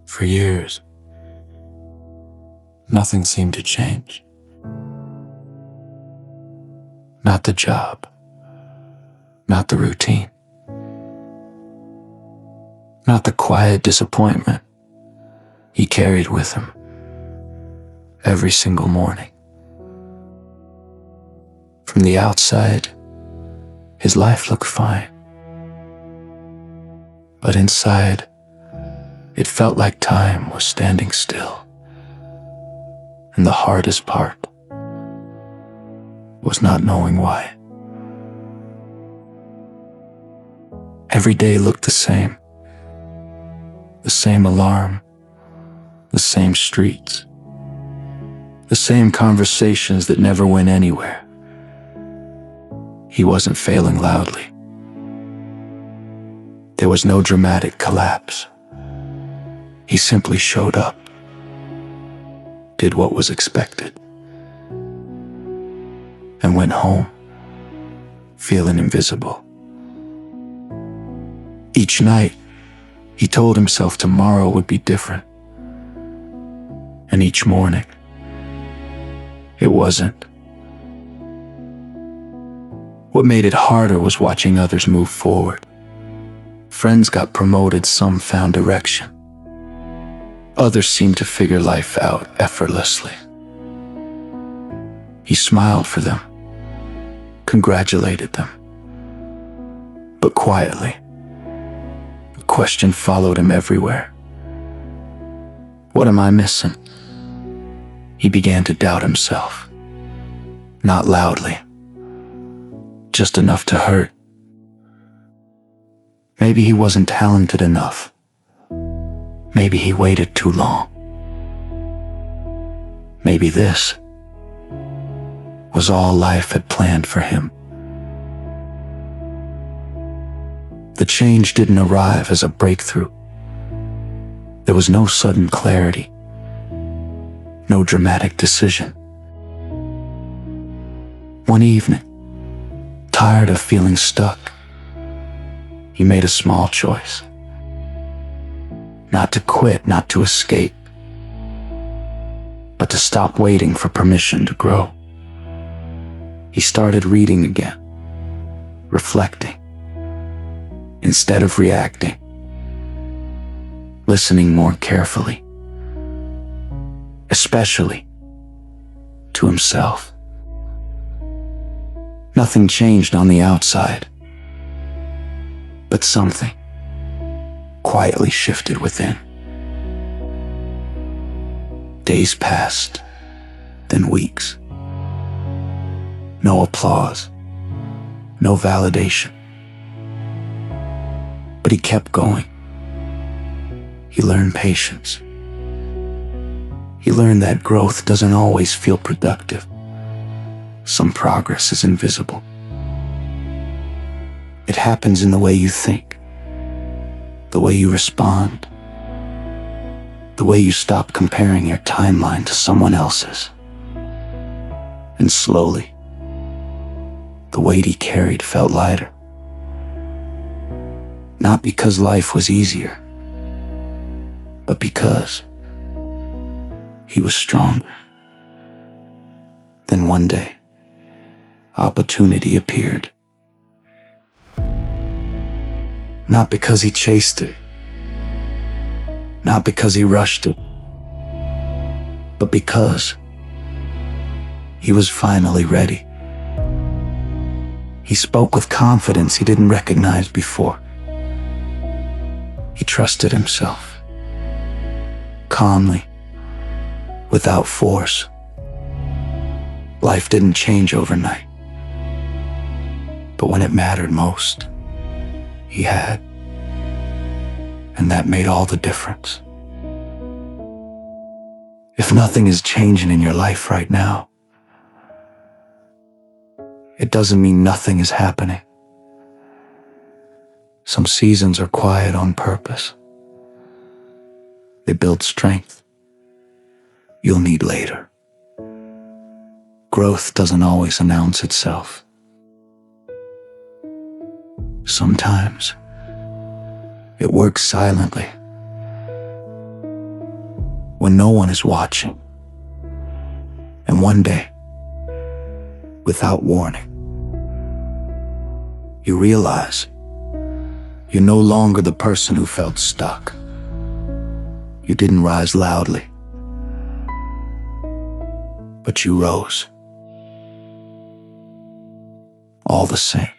For years, nothing seemed to change. Not the job, not the routine, not the quiet disappointment he carried with him every single morning. From the outside, his life looked fine, but inside, it felt like time was standing still. And the hardest part was not knowing why. Every day looked the same. The same alarm, the same streets, the same conversations that never went anywhere. He wasn't failing loudly. There was no dramatic collapse. He simply showed up, did what was expected, and went home, feeling invisible. Each night, he told himself tomorrow would be different. And each morning, it wasn't. What made it harder was watching others move forward. Friends got promoted, some found direction. Others seemed to figure life out effortlessly. He smiled for them, congratulated them. But quietly, a question followed him everywhere. What am I missing? He began to doubt himself. Not loudly, just enough to hurt. Maybe he wasn't talented enough. Maybe he waited too long. Maybe this was all life had planned for him. The change didn't arrive as a breakthrough. There was no sudden clarity, no dramatic decision. One evening, tired of feeling stuck, he made a small choice. Not to quit, not to escape, but to stop waiting for permission to grow. He started reading again, reflecting, instead of reacting, listening more carefully, especially to himself. Nothing changed on the outside, but something quietly shifted within. Days passed, then weeks. No applause, no validation. But he kept going. He learned patience. He learned that growth doesn't always feel productive. Some progress is invisible. It happens in the way you think, the way you respond, the way you stop comparing your timeline to someone else's. And slowly, the weight he carried felt lighter. Not because life was easier, but because he was stronger. Then one day, opportunity appeared. Not because he chased it, not because he rushed it, but because he was finally ready. He spoke with confidence he didn't recognize before. He trusted himself, calmly, without force. Life didn't change overnight, but when it mattered most, he had. And that made all the difference. If nothing is changing in your life right now, it doesn't mean nothing is happening. Some seasons are quiet on purpose. They build strength you'll need later. Growth doesn't always announce itself. Sometimes it works silently, when no one is watching. And one day, without warning, you realize you're no longer the person who felt stuck. You didn't rise loudly, but you rose. All the same.